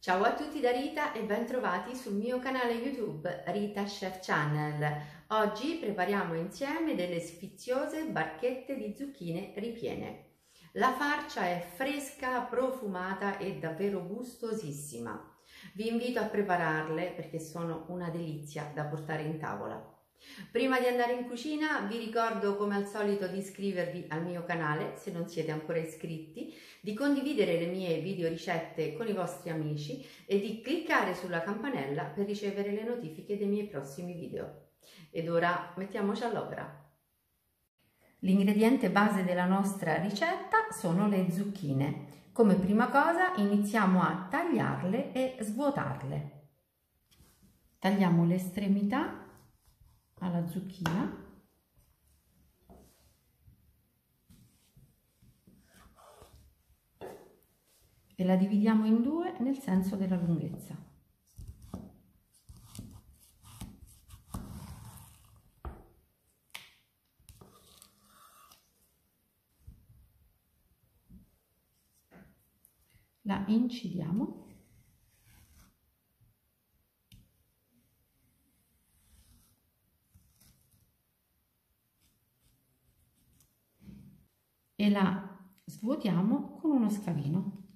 Ciao a tutti da Rita e ben trovati sul mio canale YouTube Rita Chef Channel. Oggi prepariamo insieme delle sfiziose barchette di zucchine ripiene. La farcia è fresca, profumata e davvero gustosissima. Vi invito a prepararle perché sono una delizia da portare in tavola. Prima di andare in cucina vi ricordo come al solito di iscrivervi al mio canale se non siete ancora iscritti, di condividere le mie video ricette con i vostri amici e di cliccare sulla campanella per ricevere le notifiche dei miei prossimi video. Ed ora mettiamoci all'opera. L'ingrediente base della nostra ricetta sono le zucchine. Come prima cosa iniziamo a tagliarle e svuotarle. Tagliamo l'estremità alla zucchina e la dividiamo in due nel senso della lunghezza. La incidiamo e la svuotiamo con uno scavino,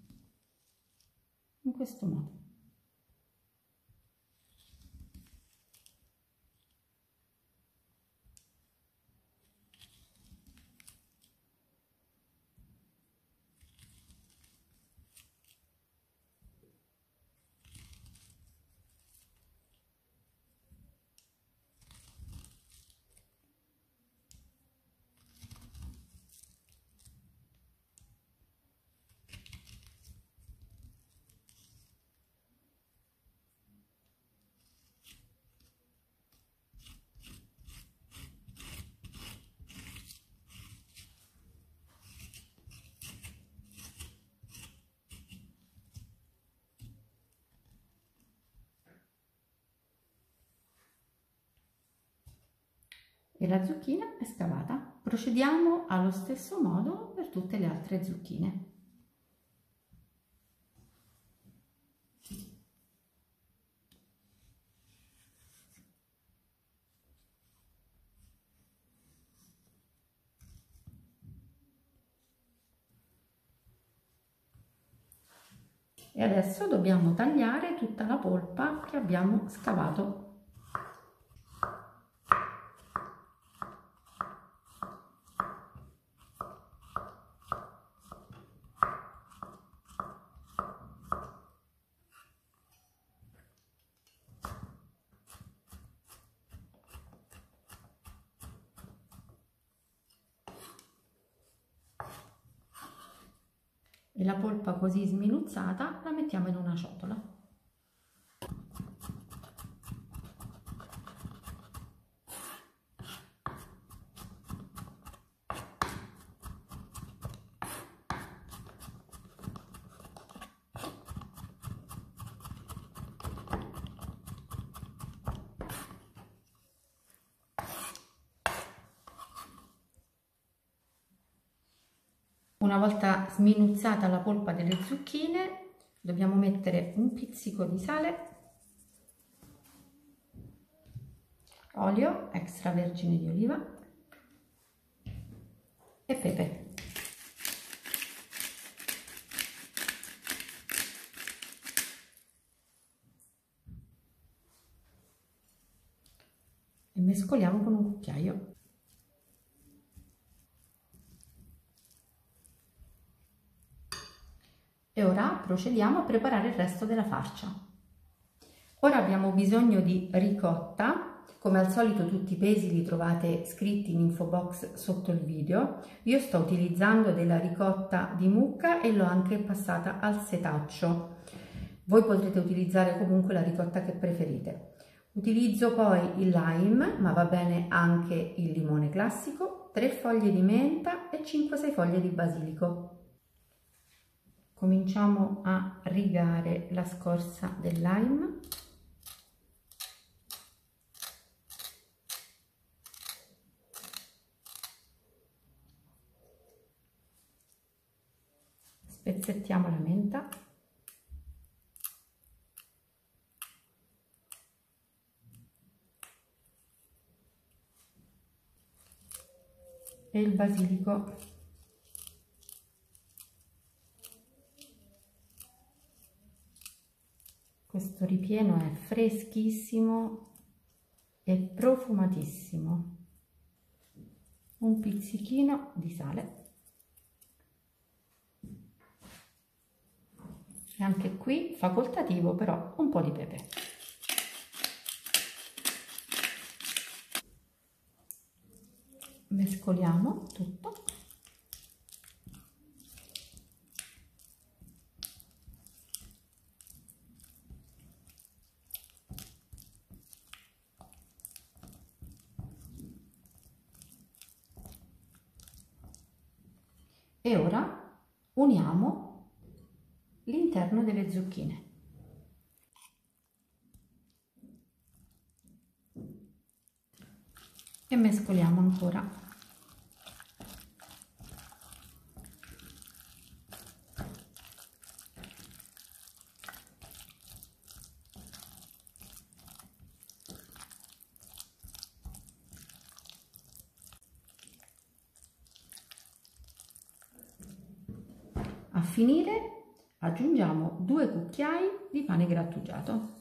in questo modo. E la zucchina è scavata. Procediamo allo stesso modo per tutte le altre zucchine. E adesso dobbiamo tagliare tutta la polpa che abbiamo scavato. E la polpa così sminuzzata la mettiamo in una ciotola. Una volta sminuzzata la polpa delle zucchine, dobbiamo mettere un pizzico di sale, olio extravergine di oliva e pepe. E mescoliamo con un cucchiaio. E ora procediamo a preparare il resto della farcia. Ora abbiamo bisogno di ricotta. Come al solito tutti i pesi li trovate scritti in info box sotto il video. Io sto utilizzando della ricotta di mucca e l'ho anche passata al setaccio. Voi potrete utilizzare comunque la ricotta che preferite. Utilizzo poi il lime, ma va bene anche il limone classico, 3 foglie di menta e 5-6 foglie di basilico. Cominciamo a rigare la scorza del lime. Spezzettiamo la menta. e il basilico. Questo ripieno è freschissimo e profumatissimo. Un pizzichino di sale. E anche qui facoltativo, però un po' di pepe. Mescoliamo tutto. E ora uniamo l'interno delle zucchine. E mescoliamo ancora. A finire aggiungiamo 2 cucchiai di pane grattugiato.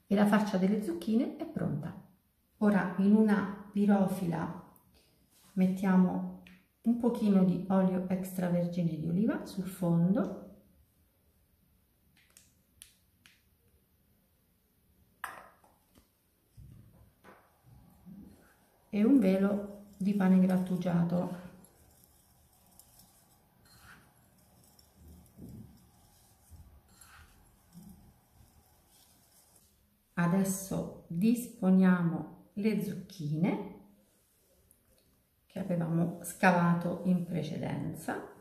E la farcia delle zucchine è pronta. Ora in una pirofila mettiamo un pochino di olio extravergine di oliva sul fondo e un velo di pane grattugiato. Adesso disponiamo le zucchine che avevamo scavato in precedenza.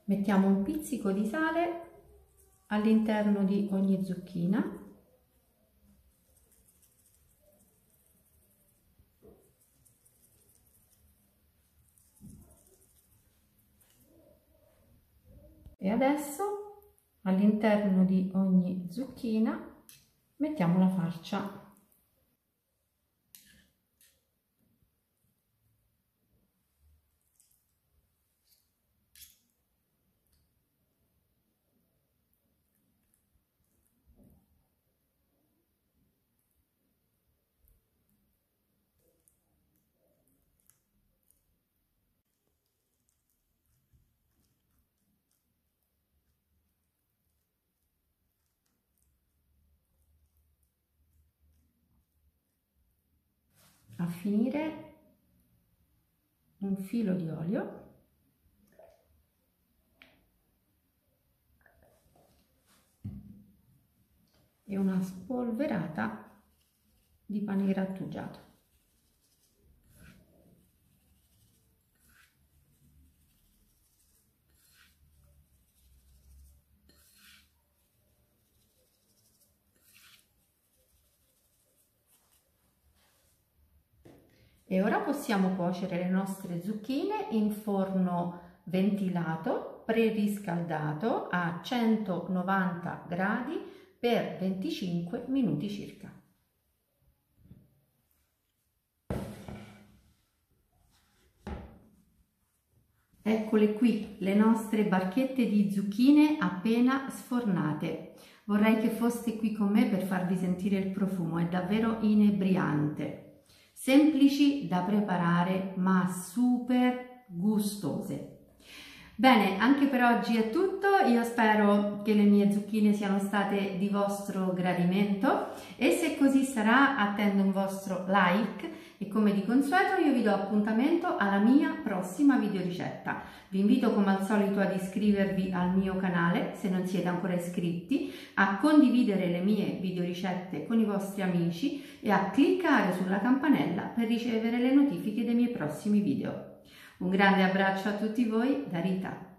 Mettiamo un pizzico di sale all'interno di ogni zucchina. E adesso all'interno di ogni zucchina mettiamo la farcia. A finire un filo di olio e una spolverata di pane grattugiato. E ora possiamo cuocere le nostre zucchine in forno ventilato, preriscaldato a 190 gradi per 25 minuti circa. Eccole qui le nostre barchette di zucchine appena sfornate. Vorrei che foste qui con me per farvi sentire il profumo, è davvero inebriante. Semplici da preparare ma super gustose. Bene, anche per oggi è tutto, io spero che le mie zucchine siano state di vostro gradimento e se così sarà attendo un vostro like e come di consueto io vi do appuntamento alla mia prossima videoricetta. Vi invito come al solito ad iscrivervi al mio canale se non siete ancora iscritti, a condividere le mie videoricette con i vostri amici e a cliccare sulla campanella per ricevere le notifiche dei miei prossimi video. Un grande abbraccio a tutti voi da Rita.